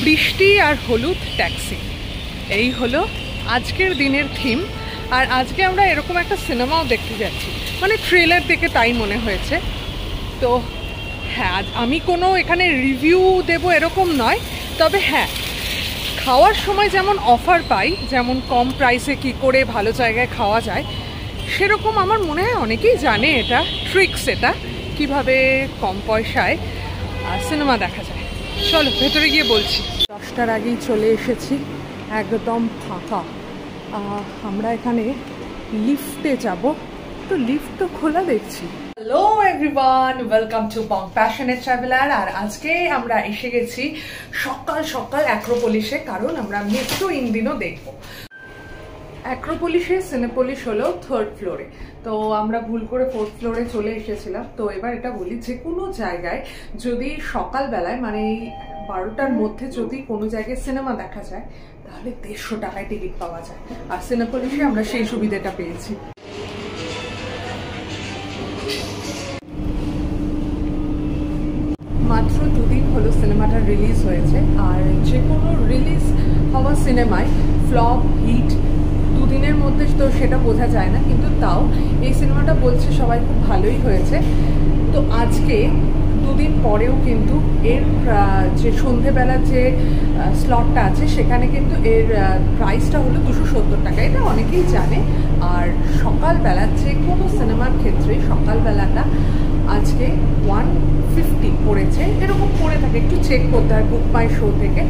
বৃষ্টি আর হলুদ ট্যাক্সি, এই হলো আজকের দিনের থিম। আর আজকে আমরা এরকম একটা সিনেমাও দেখতে যাচ্ছি, মানে ট্রেলার দেখে তাই মনে হয়েছে। তো হ্যাঁ, আমি কোনো এখানে রিভিউ দেব এরকম নয়, তবে হ্যাঁ, খাওয়ার সময় যেমন অফার পাই, যেমন কম প্রাইসে কি করে ভালো জায়গায় খাওয়া যায়, সেরকম আমার মনে হয় অনেকেই জানে এটা ট্রিক্স, এটা কিভাবে কম পয়সায় সিনেমা দেখা যায়। চলো ভেতরে গিয়ে বলছি। 10টার আগেই চলে এসেছি, একদম ফাঁকা। আমরা এখানে লিফটে যাব, তো লিফট তো খোলা দেখছি। Hello everyone, welcome to Bong Passionate Traveller. আর আজকে আমরা এসে গেছি সকাল সকাল অ্যাক্রোপলিসে, কারণ আমরা মেট্রো ইন্ডিনো দেখবো। অ্যাক্রোপলিসে সিনেপোলিস হলো 3rd ফ্লোরে, তো আমরা ভুল করে 4th ফ্লোরে চলে এসেছিলাম। তো এবার এটা বলি, যে কোনো জায়গায় যদি সকালবেলায় মানে এই 12টার মধ্যে যদি কোনো জায়গায় সিনেমা দেখা যায়, তাহলে 150 টাকায় টিকিট পাওয়া যায়। আর সিনেপোলিসে আমরা সেই সুবিধাটা পেয়েছি। মাত্র 2 দিন হলো সিনেমাটা রিলিজ হয়েছে, আর যে কোনো রিলিজ হওয়া সিনেমায় ফ্লপ হিট 2 দিনের মধ্যে তো সেটা বোঝা যায় না, কিন্তু তাও এই সিনেমাটা বলছে সবাই খুব ভালোই হয়েছে। তো আজকে 2 দিন পরেও কিন্তু এর যে সন্ধেবেলার যে স্লটটা আছে, সেখানে কিন্তু এর প্রাইসটা হলো 270 টাকা। এটা অনেকেই জানে। আর সকালবেলা যে কোনো সিনেমার ক্ষেত্রে সকালবেলাটা আজকে 150 পড়েছে, এরকম পড়ে থাকে, একটু চেক করতে হয় বুক মাই শো থেকে।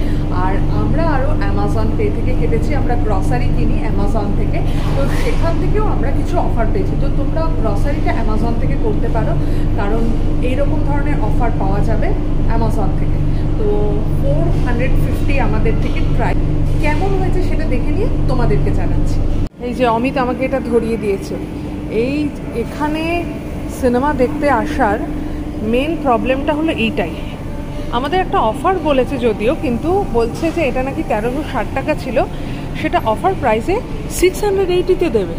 আর আমরা আরও অ্যামাজন পে থেকে কেটেছি, আমরা গ্রসারি কিনি অ্যামাজন থেকে, তো সেখান থেকেও আমরা কিছু অফার পেয়েছি। তো তোমরা গ্রসারিটা অ্যামাজন থেকে করতে পারো, কারণ এইরকম ধরনের অফার পাওয়া যাবে অ্যামাজন থেকে। তো 450 আমাদের টিকিট প্রাইস। কেমন হয়েছে সেটা দেখে নিয়ে তোমাদেরকে জানাচ্ছি। এই যে অমিত আমাকে এটা ধরিয়ে দিয়েছে। এখানে সিনেমা দেখতে আসার মেন প্রবলেমটা হলো এইটাই। আমাদের একটা অফার বলেছে যদিও, কিন্তু বলছে যে এটা নাকি 1360 টাকা ছিল, সেটা অফার প্রাইসে 680-তে দেবে।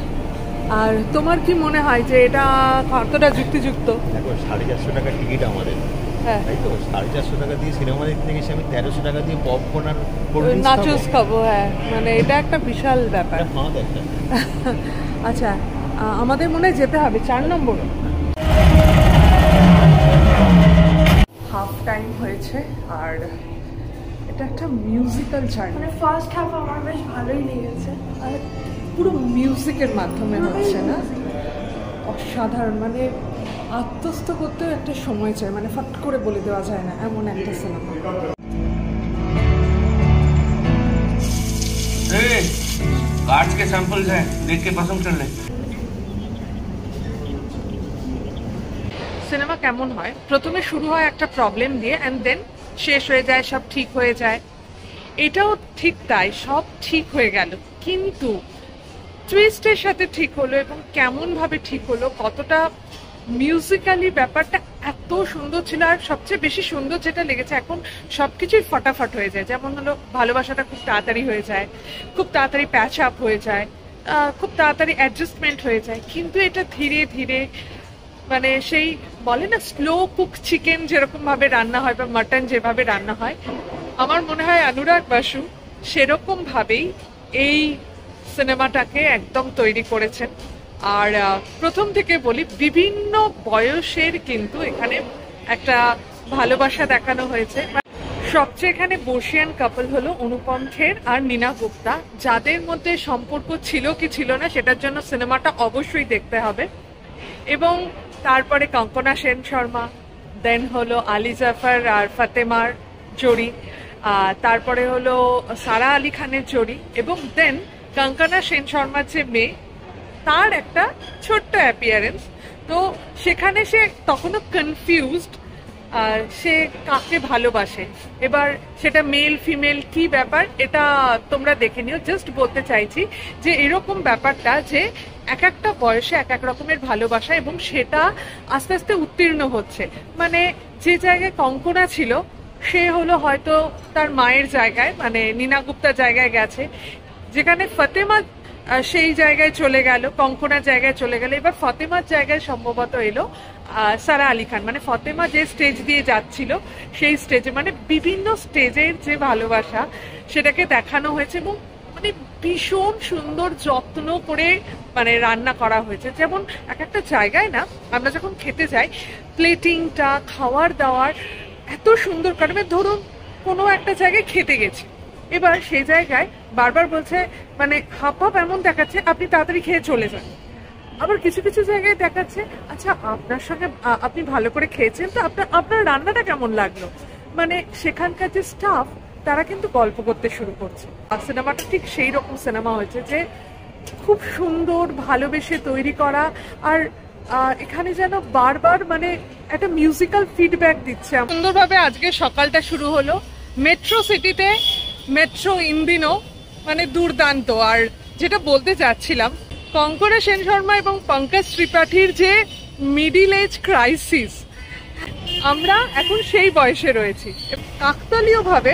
আর তোমার কি মনে হয় যে এটা কতটা যুক্তিযুক্ত? দেখো, 450 টাকা টিকিট আমাদের, হ্যাঁ তাই তো। 450 টাকা দিয়ে সিনেমা দেখতে গেছি, আমি 1300 টাকা দিয়ে পপকর্ন আর নাচোস খাবো। হ্যাঁ, মানে এটা একটা বিশাল ব্যাপার। আচ্ছা, আমাদের মনে হয় যেতে হবে 4 নম্বর। হাফ টাইম হয়েছে, আর এটা একটা মিউজিক্যাল জার্নি। মানে ফার্স্ট হাফ আমার বেশ ভালোই লেগেছে, আর পুরো মিউজিকের মাধ্যমে হচ্ছে না, অসাধারণ। মানে আত্মস্থ করতেও একটা সময় চাই, মানে ফট করে বলে দেওয়া যায় না, এমন একটা সিনেমা। कार्ड्स के सैंपल्स हैं, देख के पसंद कर ले। সিনেমা কেমন হয়, প্রথমে শুরু হয় একটা প্রবলেম দিয়ে, অ্যান্ড দেন শেষ হয়ে যায়, সব ঠিক হয়ে যায়। এটাও ঠিক তাই, সব ঠিক হয়ে গেল, কিন্তু টুইস্টের সাথে ঠিক হলো, এবং কেমন ভাবে ঠিক হলো, কতটা মিউজিক্যালি ব্যাপারটা এত সুন্দর ছিল। আর সবচেয়ে বেশি সুন্দর যেটা লেগেছে, এখন সবকিছুই ফটাফট হয়ে যায়। যেমন হলো ভালোবাসাটা খুব তাড়াতাড়ি হয়ে যায়, খুব তাড়াতাড়ি প্যাচ আপ হয়ে যায়, খুব তাড়াতাড়ি অ্যাডজাস্টমেন্ট হয়ে যায়। কিন্তু এটা ধীরে ধীরে, মানে সেই বলে না স্লো কুক চিকেন যেরকম ভাবে রান্না হয়, বা মাটন যেভাবে রান্না হয়, আমার মনে হয় অনুরাগ বাসু সেরকম ভাবেই এই সিনেমাটাকে একদম তৈরি করেছেন। আর প্রথম থেকে বলি, বিভিন্ন বয়সের কিন্তু এখানে একটা ভালোবাসা দেখানো হয়েছে। সবচেয়ে এখানে বর্ষিয়ান কাপল হলো অনুপম খের আর নীনা গুপ্তা, যাদের মধ্যে সম্পর্ক ছিল কি ছিল না সেটার জন্য সিনেমাটা অবশ্যই দেখতে হবে। এবং তারপরে কঙ্কনা সেন শর্মা, দেন হলো আলী জাফর আর ফাতেমার জড়ি, তারপরে হলো সারা আলী খানের জড়ি, এবং দেন কঙ্কনা সেন শর্মার যে মেয়ে, তার একটা ছোট্ট অ্যাপিয়ারেন্স। তো সেখানে সে তখনও কনফিউজড, সে কাকে ভালোবাসে, এবার সেটা মেল ফিমেল কি ব্যাপার, এটা তোমরা দেখে নিও। জাস্ট বলতে চাইছি যে এরকম ব্যাপারটা, যে এক একটা বয়সে এক এক রকমের ভালোবাসা, এবং সেটা আস্তে আস্তে উত্তীর্ণ হচ্ছে। মানে যে জায়গায় কঙ্কনা ছিল, সে হলো হয়তো তার মায়ের জায়গায়, মানে নীনা গুপ্তার জায়গায় গেছে। যেখানে ফাতেমা সেই জায়গায় চলে গেল, কঙ্কনার জায়গায় চলে গেল, এবার ফতেমার জায়গায় সম্ভবত এলো সারা আলি খান। মানে ফতেমা যে স্টেজ দিয়ে যাচ্ছিল সেই স্টেজে, মানে বিভিন্ন স্টেজের যে ভালোবাসা সেটাকে দেখানো হয়েছে এবং মানে ভীষণ সুন্দর যত্ন করে মানে রান্না করা হয়েছে। যেমন এক একটা জায়গায় না আমরা যখন খেতে যাই প্লেটিংটা, খাওয়ার দাওয়ার এত সুন্দর কারণে, ধরুন কোনো একটা জায়গায় খেতে গেছি, এবার সেই জায়গায় বারবার বলছে মানে হাফ হাফ এমন দেখাচ্ছে আপনি তাড়াতাড়ি খেয়ে চলে যান। আবার কিছু কিছু জায়গায় দেখাচ্ছে আচ্ছা আপনার সঙ্গে আপনি ভালো করে খেয়েছেন তো, আপনার রান্নাটা কেমন লাগলো। মানে সেখানকার যে স্টাফ তারা কিন্তু গল্প করতে শুরু করছে। আর সিনেমাটা ঠিক সেই রকম সিনেমা হয়েছে যে খুব সুন্দর ভালোবেসে তৈরি করা, আর এখানে যেন বারবার মানে একটা মিউজিক্যাল ফিডব্যাক দিচ্ছে। সুন্দরভাবে আজকে সকালটা শুরু হলো মেট্রো সিটিতে, মেট্রো ইন্দিনো মানে দুর্দান্ত। আর যেটা বলতে চাচ্ছিলাম, কঙ্কনা সেন শর্মা এবং পঙ্কজ ত্রিপাঠীর যে মিডিল এজ ক্রাইসিস, আমরা এখন সেই বয়সে রয়েছি। কাকতালীয়ভাবে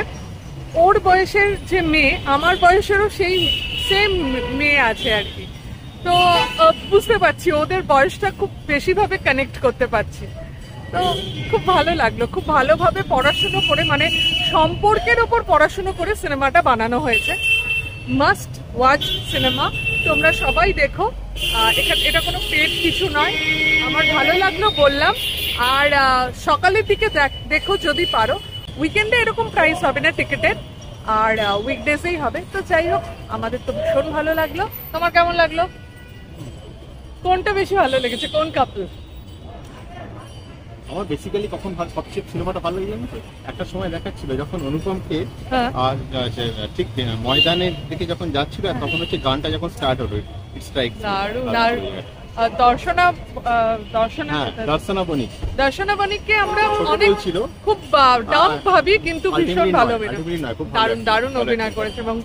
ওর বয়সের যে মেয়ে, আমার বয়সেরও সেই সেম মেয়ে আছে আর কি। তো বুঝতে পারছি ওদের বয়সটা খুব বেশিভাবে কানেক্ট করতে পারছি। তো খুব ভালো লাগলো, খুব ভালোভাবে পড়াশুনো করে, মানে সম্পর্কের ওপর পড়াশুনো করে সিনেমাটা বানানো হয়েছে। মাস্ট ওয়াচ সিনেমা, তোমরা সবাই দেখো। এটা কোনো পেড কিছু নয়, আমার ভালো লাগলো বললাম। আর সকালের দিকে দেখো যদি পারো, উইকেন্ডে এরকম প্রাইস হবে না টিকিটের, আর উইকডেজেই হবে। তো যাই হোক, আমাদের তো ভীষণ ভালো লাগলো। তোমার কেমন লাগলো? কোনটা বেশি ভালো লেগেছে, কোন কাপল? আমার বেসিক্যালি কখন সবচেয়ে সিনেমাটা ভালো লেগে জানো তো, একটা সময় দেখাচ্ছিল যখন অনুপমকে আর ঠিক ময়দানের দিকে যখন যাচ্ছিল, আর তখন হচ্ছে গানটা যখন স্টার্ট হলো, দর্শনা বণিককে আমরা অনেক খুব ডাউন ভাবি, কিন্তু ভীষণ ভালো দারুণ অভিনয় করেছে এবং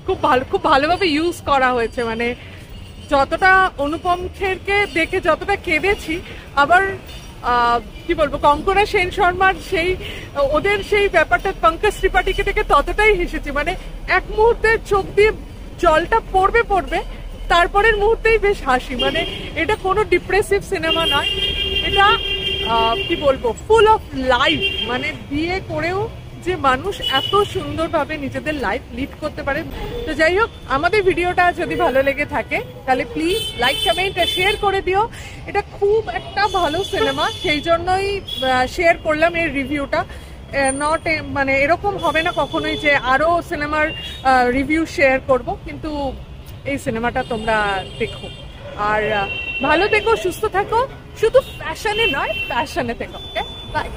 খুব ভালোভাবে ইউজ করা হয়েছে। মানে যতটা অনুপম খেরকে দেখে যতটা কেঁদেছি, আবার কি বলবো, কঙ্কনা সেন শর্মার সেই ওদের সেই ব্যাপারটা পঙ্কজ ত্রিপাঠীকে দেখে ততটাই হেসেছি। মানে এক মুহূর্তে চোখ দিয়ে জলটা পড়বে, তারপরের মুহূর্তেই বেশ হাসি। মানে এটা কোনো ডিপ্রেসিভ সিনেমা নয়, এটা কি বলবো, ফুল অফ লাইফ। মানে বিয়ে করেও যে মানুষ এত সুন্দরভাবে নিজেদের লাইফ লিড করতে পারে। তো যাই হোক, আমাদের ভিডিওটা যদি ভালো লেগে থাকে তাহলে প্লিজ লাইক, কমেন্ট আর শেয়ার করে দিও। এটা খুব একটা ভালো সিনেমা, সেই জন্যই শেয়ার করলাম এর রিভিউটা। নট মানে এরকম হবে না কখনোই যে আরও সিনেমার রিভিউ শেয়ার করব, কিন্তু এই সিনেমাটা তোমরা দেখো। আর ভালো থেকো, সুস্থ থাকো, শুধু ফ্যাশনে নয় প্যাশনে থেকো। ওকে, বাই।